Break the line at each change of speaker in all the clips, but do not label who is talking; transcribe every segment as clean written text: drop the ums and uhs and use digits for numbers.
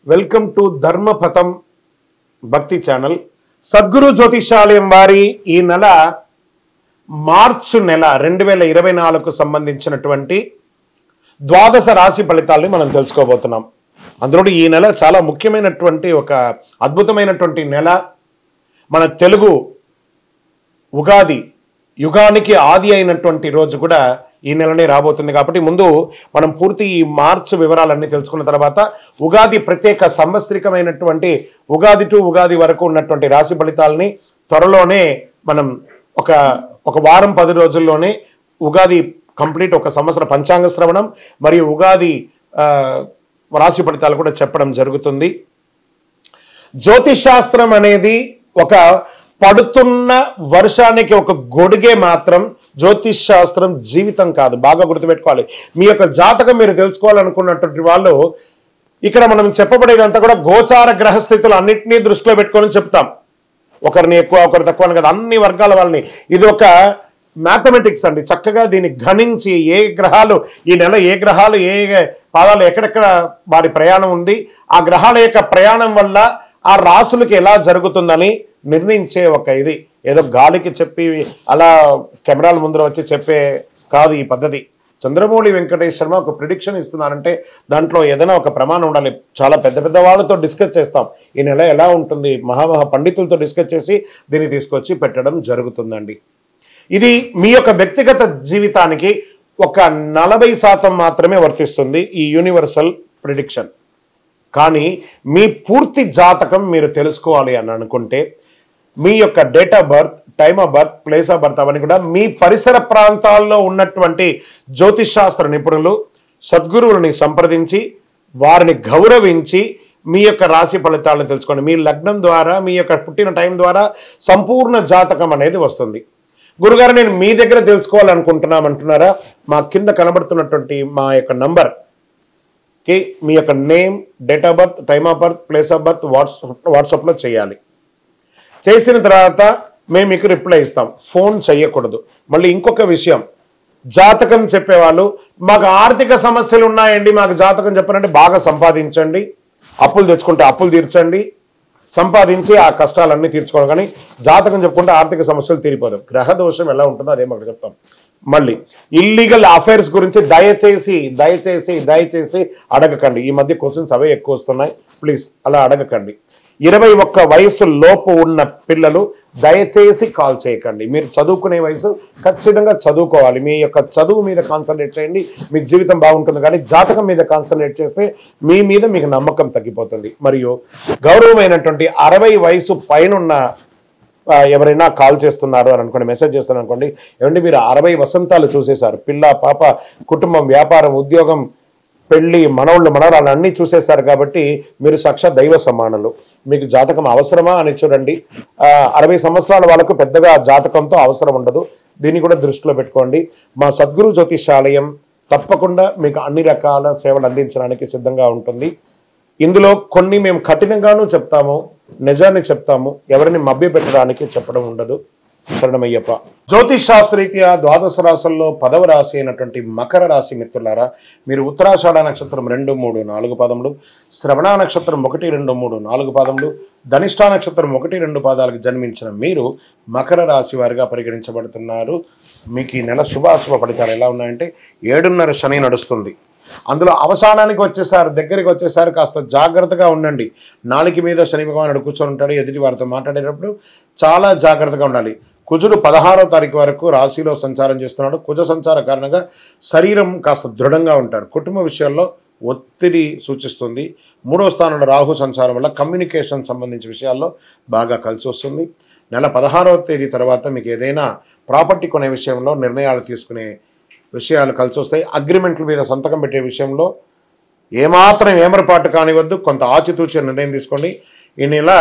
Welcome to ధర్మపథం భక్తి channel. Sadhguru జ్యోతిషాలయం వారి ఈ నెల మార్చి నెల 2024కు సంబంధించినటువంటి ద్వాదశ రాశి ఫలితాలని మనం తెలుసుకోబోతున్నాం. అందులో ఈ నెల చాలా ముఖ్యమైనటువంటి ఒక అద్భుతమైనటువంటి నెల. మన తెలుగు ఉగాది యుగానికి ఆది అయినటువంటి రోజు కూడా ఈ నెలనే రాబోతుంది. కాబట్టి ముందు మనం పూర్తి ఈ మార్చ్ వివరాలన్నీ తెలుసుకున్న తర్వాత ఉగాది ప్రత్యేక సంవత్సరికమైనటువంటి ఉగాది టు ఉగాది వరకు ఉన్నటువంటి రాశి ఫలితాలని త్వరలోనే మనం ఒక వారం 10 రోజుల్లోనే ఉగాది కంప్లీట్ ఒక సంవత్సర పంచాంగ శ్రవణం మరియు ఉగాది రాశి ఫలితాలు కూడా చెప్పడం జరుగుతుంది. జ్యోతిష్ శాస్త్రం అనేది ఒక పడుతున్న వర్షానికి ఒక గొడుగే మాత్రం. జ్యోతిష్ శాస్త్రం జీవితం కాదు, బాగా గుర్తుపెట్టుకోవాలి. మీ యొక్క జాతకం మీరు తెలుసుకోవాలనుకున్నటువంటి వాళ్ళు ఇక్కడ మనం చెప్పబడేదంతా కూడా గోచార గ్రహస్థితులు అన్నింటినీ దృష్టిలో పెట్టుకొని చెప్తాం. ఒకరిని ఎక్కువ ఒకరు తక్కువ అని కదా, అన్ని వర్గాల వాళ్ళని. ఇది ఒక మ్యాథమెటిక్స్ అండి. చక్కగా దీన్ని గణించి ఏ గ్రహాలు ఈ నెల ఏ గ్రహాలు ఏ పాదాలు ఎక్కడెక్కడ వారి ప్రయాణం ఉంది, ఆ గ్రహాల యొక్క ప్రయాణం వల్ల ఆ రాసులకి ఎలా జరుగుతుందని నిర్ణయించే ఒక ఇది. ఏదో గాలికి చెప్పి అలా కెమెరాల ముందర వచ్చి చెప్పే కాదు ఈ పద్ధతి. చంద్రమౌళి వెంకటేష్ శర్మ ఒక ప్రిడిక్షన్ ఇస్తున్నారంటే దాంట్లో ఏదైనా ఒక ప్రమాణం ఉండాలి. చాలా పెద్ద పెద్ద వాళ్ళతో డిస్కస్ చేస్తాం ఈ నెల ఎలా ఉంటుంది, మహామహా పండితులతో డిస్కస్ చేసి దీన్ని తీసుకొచ్చి పెట్టడం జరుగుతుందండి. ఇది మీ యొక్క వ్యక్తిగత జీవితానికి ఒక 40% మాత్రమే వర్తిస్తుంది ఈ యూనివర్సల్ ప్రిడిక్షన్. కానీ మీ పూర్తి జాతకం మీరు తెలుసుకోవాలి అని అనుకుంటే మీ యొక్క date of birth, time of birth, place of birth అవన్నీ కూడా మీ పరిసర ప్రాంతాల్లో ఉన్నటువంటి జ్యోతిష్ శాస్త్ర నిపుణులు సద్గురువులని సంప్రదించి వారిని గౌరవించి మీ యొక్క రాశి ఫలితాలను తెలుసుకోండి. మీ లగ్నం ద్వారా మీ యొక్క పుట్టిన టైం ద్వారా సంపూర్ణ జాతకం అనేది వస్తుంది. గురుగారు నేను మీ దగ్గర తెలుసుకోవాలనుకుంటున్నామంటున్నారా? మా కింద కనబడుతున్నటువంటి మా యొక్క నంబర్కి మీ యొక్క name, date of birth, time of birth, place of birth వాట్సాప్లో చేయాలి. చేసిన తర్వాత మేము మీకు రిప్లై ఇస్తాం. ఫోన్ చేయకూడదు. మళ్ళీ ఇంకొక విషయం, జాతకం చెప్పేవాళ్ళు మాకు ఆర్థిక సమస్యలు ఉన్నాయండి, మాకు జాతకం చెప్పారంటే బాగా సంపాదించండి, అప్పులు తెచ్చుకుంటే అప్పులు తీర్చండి, సంపాదించి ఆ కష్టాలన్నీ తీర్చుకోవడం. కానీ జాతకం చెప్పుకుంటే ఆర్థిక సమస్యలు తీరిపోదు. గ్రహ దోషం ఎలా ఉంటుందో అదే మాకు చెప్తాం. మళ్ళీ ఇల్లీగల్ అఫైర్స్ గురించి దయచేసి దయచేసి దయచేసి అడగకండి. ఈ మధ్య క్వశ్చన్స్ అవే ఎక్కువ వస్తున్నాయి. ప్లీజ్ అలా అడగకండి. 21 వయసు లోపు ఉన్న పిల్లలు దయచేసి కాల్ చేయకండి. మీరు చదువుకునే వయసు ఖచ్చితంగా చదువుకోవాలి. మీ యొక్క చదువు మీద కాన్సన్ట్రేట్ చేయండి, మీ జీవితం బాగుంటుంది. కానీ జాతకం మీద కాన్సన్ట్రేట్ చేస్తే మీ మీద మీకు నమ్మకం తగ్గిపోతుంది. మరియు గౌరవమైనటువంటి 60 వయసు పైనున్న ఎవరైనా కాల్ చేస్తున్నారు అని అనుకోండి, మెసేజ్ చేస్తున్నారు అనుకోండి, ఏమంటే మీరు 60 వసంతాలు చూసేశారు, పిల్ల పాప కుటుంబం వ్యాపారం ఉద్యోగం పెళ్లి మనోళ్ళు మనవరాలు అన్నీ చూసేశారు. కాబట్టి మీరు సాక్షాత్ దైవ సమానులు. మీకు జాతకం అవసరమా అని చూడండి. 60 సంవత్సరాల వాళ్ళకు పెద్దగా జాతకంతో అవసరం ఉండదు. దీన్ని కూడా దృష్టిలో పెట్టుకోండి. మా సద్గురు జ్యోతిషాలయం తప్పకుండా మీకు అన్ని రకాల సేవలు అందించడానికి సిద్ధంగా ఉంటుంది. ఇందులో కొన్ని మేము కఠినంగానూ చెప్తాము, నిజాన్ని చెప్తాము, ఎవరిని మభ్యపెట్టడానికి చెప్పడం ఉండదు. శరణమయ్యప్ప. జ్యోతిష్ శాస్త్రరీత్యా ద్వాదశ రాశుల్లో 10వ రాశి అయినటువంటి మకర రాశి మిత్రులారా, మీరు ఉత్తరాషాఢ నక్షత్రం 2, 3, 4 పాదములు, శ్రవణ నక్షత్రం 1, 2, 3, 4 పాదములు, ధనిష్ఠా నక్షత్రం 1, 2 పాదాలకు జన్మించిన మీరు మకర రాశి వారిగా పరిగణించబడుతున్నారు. మీకు ఈ నెల శుభాశుభ ఫలితాలు ఎలా ఉన్నాయంటే 7.5 శని నడుస్తుంది. అందులో అవసానానికి వచ్చేసారు, దగ్గరికి వచ్చేసారు. కాస్త జాగ్రత్తగా ఉండండి. నాలుక మీద శని భగవానుడు కూర్చొని ఉంటాడు. ఎదుటి వారితో మాట్లాడేటప్పుడు చాలా జాగ్రత్తగా ఉండాలి. కుజుడు 16వ తారీఖు వరకు రాశిలో సంచారం చేస్తున్నాడు. కుజ సంచార కారణంగా శరీరం కాస్త దృఢంగా ఉంటారు. కుటుంబ విషయాల్లో ఒత్తిడి సూచిస్తుంది. 3వ స్థానంలో రాహు సంచారం వల్ల కమ్యూనికేషన్ సంబంధించిన విషయాల్లో బాగా కలిసి వస్తుంది. నెల 16వ తేదీ తర్వాత మీకు ఏదైనా ప్రాపర్టీ కొనే విషయంలో నిర్ణయాలు తీసుకునే విషయాలు కలిసి వస్తాయి. అగ్రిమెంట్ల మీద సంతకం పెట్టే విషయంలో ఏమాత్రం ఏమరపాటు కానివద్దు. కొంత ఆచితూచి నిర్ణయం తీసుకోండి. ఈ నెల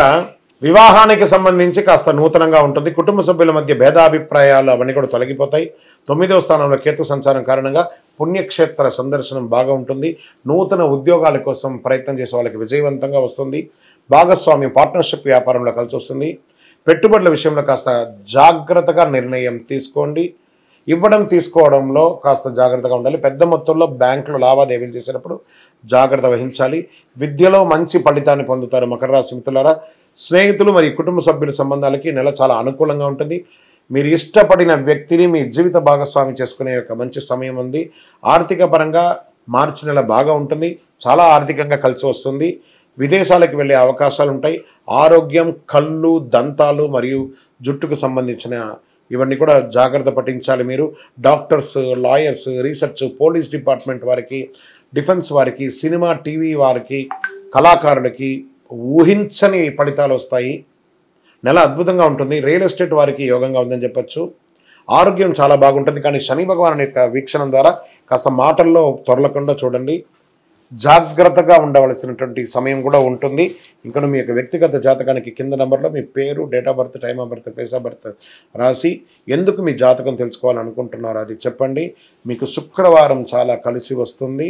వివాహానికి సంబంధించి కాస్త నూతనంగా ఉంటుంది. కుటుంబ సభ్యుల మధ్య భేదాభిప్రాయాలు అవన్నీ కూడా తొలగిపోతాయి. 9వ స్థానంలో కేతు సంచారం కారణంగా పుణ్యక్షేత్ర సందర్శనం బాగా ఉంటుంది. నూతన ఉద్యోగాల కోసం ప్రయత్నం చేసే వాళ్ళకి విజయవంతంగా వస్తుంది. భాగస్వామ్యం పార్ట్నర్షిప్ వ్యాపారంలో కలిసి వస్తుంది. పెట్టుబడుల విషయంలో కాస్త జాగ్రత్తగా నిర్ణయం తీసుకోండి. ఇవ్వడం తీసుకోవడంలో కాస్త జాగ్రత్తగా ఉండాలి. పెద్ద మొత్తంలో బ్యాంకులో లావాదేవీలు చేసేటప్పుడు జాగ్రత్త వహించాలి. విద్యలో మంచి ఫలితాన్ని పొందుతారు మకర రాశి మిత్రులారా. స్నేహితులు మరియు కుటుంబ సభ్యుల సంబంధాలకి నెల చాలా అనుకూలంగా ఉంటుంది. మీరు ఇష్టపడిన వ్యక్తిని మీ జీవిత భాగస్వామి చేసుకునే ఒక మంచి సమయం ఉంది. ఆర్థిక పరంగా మార్చి నెల బాగా ఉంటుంది. చాలా ఆర్థికంగా కలిసి వస్తుంది. విదేశాలకు వెళ్ళే అవకాశాలు ఉంటాయి. ఆరోగ్యం, కళ్ళు, దంతాలు మరియు జుట్టుకు సంబంధించిన ఇవన్నీ కూడా జాగ్రత్త పట్టించాలి. మీరు doctors, lawyers, research, police department వారికి, డిఫెన్స్ వారికి, సినిమా, టీవీ వారికి, కళాకారులకి ఊహించని ఫలితాలు వస్తాయి. నెల అద్భుతంగా ఉంటుంది. రియల్ ఎస్టేట్ వారికి యోగంగా ఉందని చెప్పచ్చు. ఆరోగ్యం చాలా బాగుంటుంది. కానీ శని భగవాను యొక్క వీక్షణం ద్వారా కాస్త మాటల్లో తొరలకుండా చూడండి. జాగ్రత్తగా ఉండవలసినటువంటి సమయం కూడా ఉంటుంది. ఇంకా మీ యొక్క వ్యక్తిగత జాతకానికి కింద నెంబర్లో మీ పేరు, date of birth, time of birth, place of birth రాసి ఎందుకు మీ జాతకం తెలుసుకోవాలనుకుంటున్నారో అది చెప్పండి. మీకు శుక్రవారం చాలా కలిసి వస్తుంది.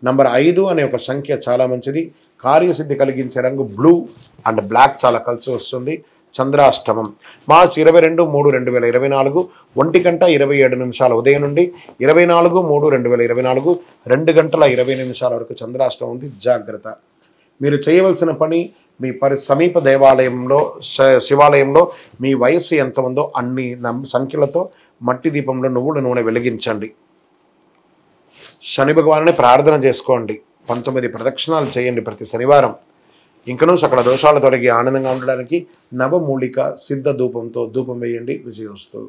నంబర్ 5 అనే ఒక సంఖ్య చాలా మంచిది. కార్యసిద్ధి కలిగించే రంగు బ్లూ అండ్ బ్లాక్ చాలా కలిసి వస్తుంది. చంద్రాష్టమం మార్చి 22/3/2024 1:27 ఉదయం నుండి 24/3/2024 2:20 వరకు చంద్రాష్టమం ఉంది. జాగ్రత్త. మీరు చేయవలసిన పని మీ సమీప దేవాలయంలో, శివాలయంలో మీ వయస్సు ఎంత ఉందో అన్ని సంఖ్యలతో మట్టి దీపంలో నువ్వుల నూనె వెలిగించండి. శని భగవానుని ప్రార్థన చేసుకోండి. 19 ప్రదక్షిణాలు చేయండి ప్రతి శనివారం. ఇంకనూ సకల దోషాలు తొలగి ఆనందంగా ఉండడానికి నవమూలిక సిద్ధ ధూపంతో ధూపం వేయండి. విజయోస్తు.